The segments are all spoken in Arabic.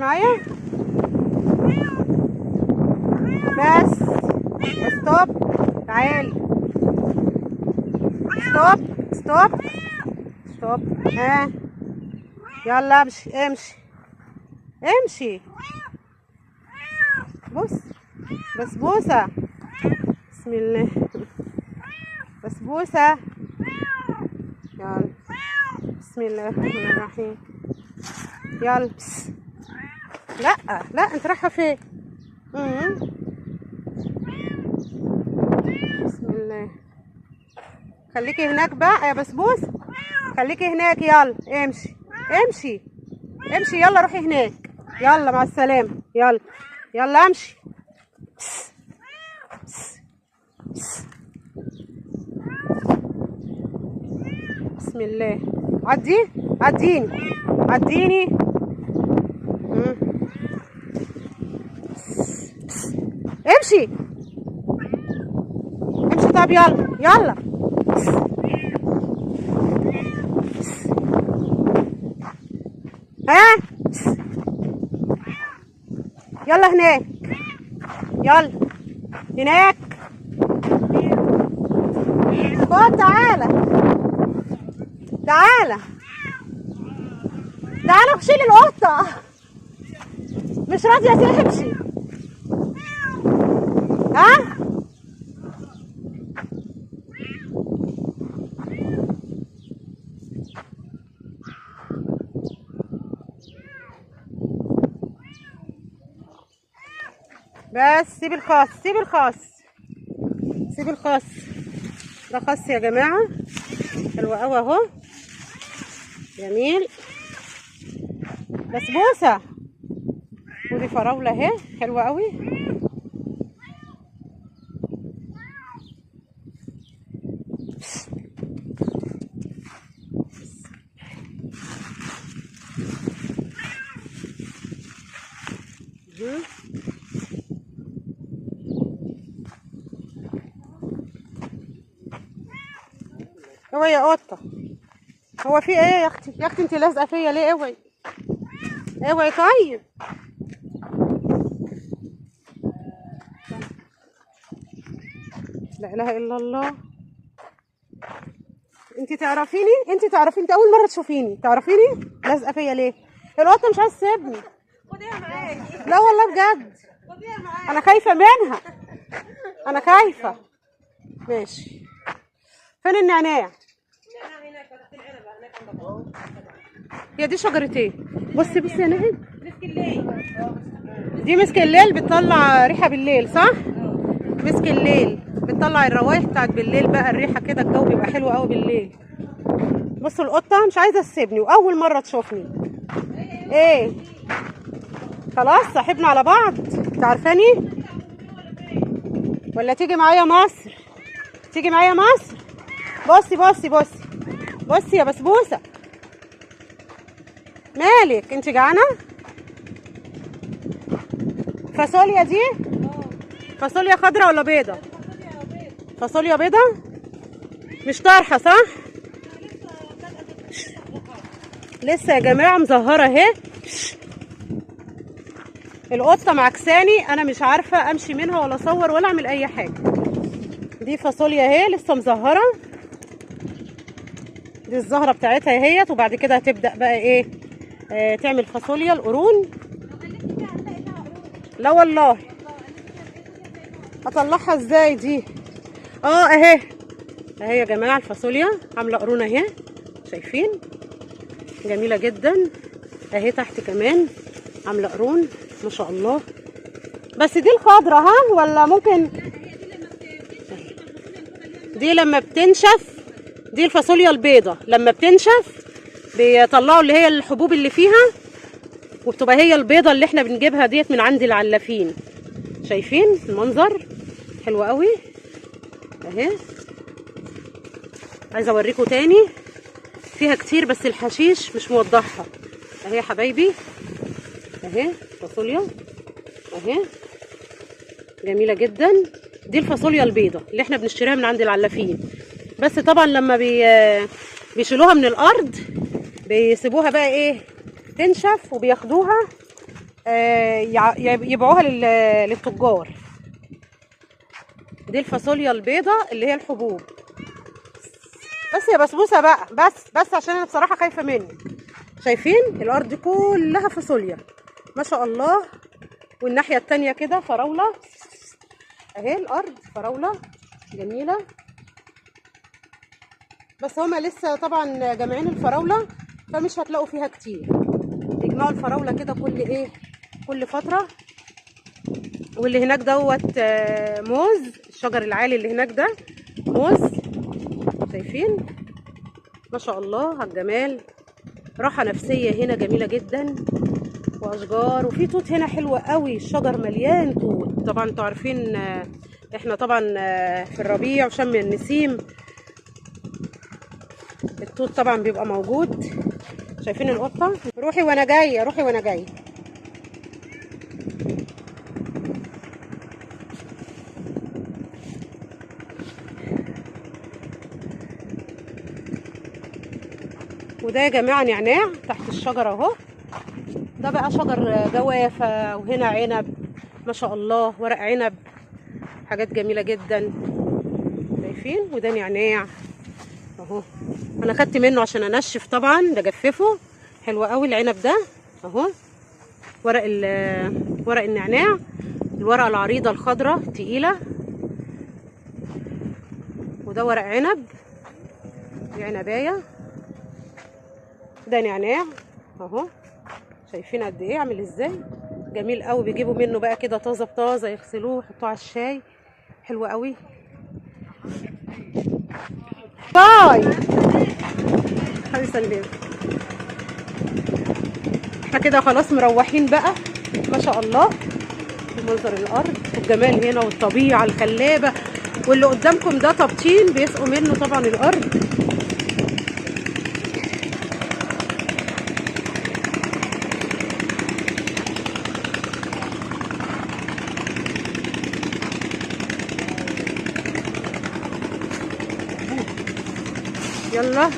معايا. بس ستوب، تعالي. ستوب ستوب ستوب. ها يلا امشي امشي امشي. بص بسبوسة، بسم الله. بسبوسة، يلا بسم الله الرحمن الرحيم. يلا بس. لا لا، انت رايحة فين؟ بسم الله. خليكي هناك بقى يا بسبوسة، خليكي هناك. يلا امشي امشي امشي، يلا روحي هناك. يلا مع السلامة. يلا يلا امشي. بس. بس. بس. بسم الله. عدي عديني عديني. امشي امشي. طب يلا يلا. ها يلا هناك. يلا هناك. خد تعالى تعالى تعالى شيل القطة، مش راضية تمشي. ها بس سيب الخاص، سيب الخاص، سيب الخاص. ده خاص يا جماعة، حلو قوي اهو، جميل. بسبوسة، ودي فراولة اهي حلوة قوي. اوعي يا قطة، هو في ايه يا اختي؟ يا اختي انت لازقة فيا ليه؟ اوعي اوعي. طيب لا اله الا الله. انت تعرفيني؟ انت تعرفيني؟ انت اول مرة تشوفيني تعرفيني لازقة فيا ليه؟ القطة مش عايزة تسيبني. خديها معاكي. لا والله بجد، خديها معاكي. انا خايفة منها، انا خايفة. ماشي. فين النعناع؟ هناك تحت العنبة هناك عند بابا. هي دي شجرة ايه؟ بصي بصي يا نهد، مسك الليل. دي مسك الليل، بتطلع ريحة بالليل صح؟ مسك الليل بتطلع الروايح بتاعت بالليل بقى، الريحة كده، الجو بيبقى حلو قوي بالليل. بصوا القطة مش عايزة تسيبني وأول مرة تشوفني. ايه خلاص صاحبنا على بعض، تعرفاني ولا تيجي معايا مصر؟ تيجي معايا مصر. بصي بصي بصي بصي يا بسبوسة، مالك انت جعانة؟ فاصوليا دي؟ فاصوليا خضراء ولا بيضة؟ فاصوليا بيضة، مش طارحة صح؟ لسه يا جماعة مزهرة اهي. القطة معكساني، انا مش عارفة امشي منها ولا اصور ولا اعمل اي حاجة. دي فاصوليا اهي لسه مزهرة، دي الزهرة بتاعتها اهيت، وبعد كده هتبدأ بقى ايه تعمل فاصوليا القرون. لا والله، اطلعها ازاي دي؟ اهي اهي يا جماعة الفاصوليا عاملة قرون اهي، شايفين؟ جميلة جدا اهي. تحت كمان عاملة قرون ما شاء الله. بس دي الخضرة ها، ولا ممكن دي لما بتنشف؟ دي الفاصوليا البيضة لما بتنشف بيطلعوا اللي هي الحبوب اللي فيها، وبتبقى هي البيضة اللي احنا بنجيبها ديت من عند العلافين. شايفين المنظر حلو قوي اهي. عايزه اوريكم تاني، فيها كتير بس الحشيش مش موضحها اهي يا حبايبي. اهي فاصوليا اهي جميله جدا. دي الفاصوليا البيضة اللي احنا بنشتريها من عند العلافين، بس طبعا لما بيشيلوها من الارض بيسيبوها بقى ايه تنشف، وبياخدوها يبيعوها للتجار. دي الفاصوليا البيضاء اللي هي الحبوب. بس يا بسبوسه بقى، بس عشان انا بصراحه خايفه مني. شايفين الارض كلها فاصوليا ما شاء الله. والناحيه التانيه كده فراوله اهي، الارض فراوله جميله. بس هما لسه طبعا جامعين الفراوله، فمش هتلاقوا فيها كتير. يجمعوا الفراوله كده كل فتره. واللي هناك دوت موز، الشجر العالي اللي هناك ده موز. شايفين ما شاء الله على الجمال. راحه نفسيه هنا جميله جدا، واشجار، وفي توت هنا حلوه قوي. الشجر مليان توت. طبعا انتوا عارفين احنا طبعا في الربيع وشم النسيم التوت طبعا بيبقى موجود. شايفين القطه؟ روحي وانا جايه، روحي وانا جايه. وده يا جماعه نعناع تحت الشجره اهو. ده بقى شجر جوافه، وهنا عنب ما شاء الله، ورق عنب، حاجات جميله جدا. شايفين؟ وده نعناع اهو. انا خدت منه عشان انشف طبعا، بجففه. حلو قوي العنب ده اهو. ورق النعناع، الورقه العريضه الخضراء تقيله. وده ورق عنب، دي عنبايه. ده نعناع اهو. شايفين قد ايه عامل ازاي؟ جميل قوي. بيجيبوا منه بقى كده طازه بطازه، يغسلوه يحطوه على الشاي. حلو قوي. باي حبيبي سلمي. احنا كده خلاص مروحين بقى ما شاء الله. منظر الارض والجمال هنا والطبيعه الخلابه. واللي قدامكم ده تبطين بيسقوا منه طبعا الارض. يلا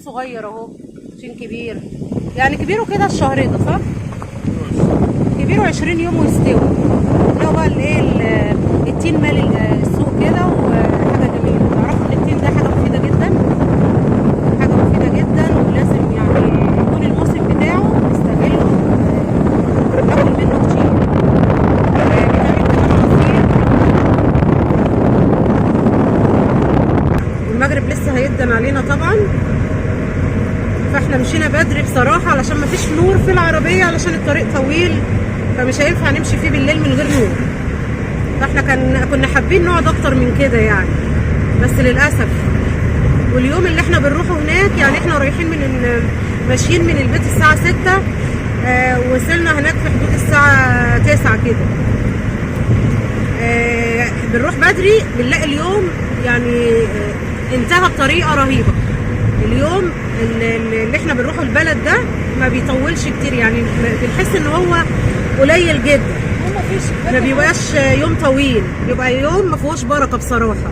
صغير اهو، تين كبير يعني. كبيره كده الشهر ده صح؟ كبيره 20 يوم ويستوي. ده بقى الايه التين مال السوق كده، وحاجه جميله. تعرفوا ان التين ده حاجه مفيده جدا، حاجه مفيده جدا، ولازم يعني يكون الموسم بتاعه نستغله، ناكل منه كتير. والمغرب لسه هيقدم علينا طبعا، فاحنا مشينا بدري بصراحه علشان ما فيش نور في العربيه، علشان الطريق طويل، فمش هينفع نمشي فيه بالليل من غير نور. فاحنا كنا حابين نقعد اكتر من كده يعني، بس للاسف. واليوم اللي احنا بنروحه هناك يعني، احنا رايحين ماشيين من البيت الساعه 6، وصلنا هناك في حدود الساعه 9 كده. بنروح بدري، بنلاقي اليوم يعني انتهى بطريقه رهيبه. اليوم اللي احنا بنروحه البلد ده ما بيطولش كتير يعني، بنحس ان هو قليل جدا، ما بيبقاش يوم طويل، بيبقى يوم ما فيهوش بركه بصراحه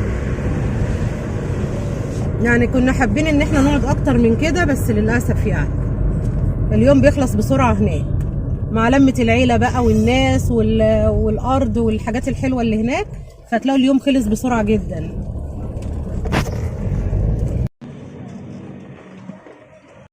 يعني. كنا حابين ان احنا نقعد اكتر من كده، بس للاسف يعني اليوم بيخلص بسرعه هناك، مع لمه العيله بقى والناس والارض والحاجات الحلوه اللي هناك، فتلاقوا اليوم خلص بسرعه جدا.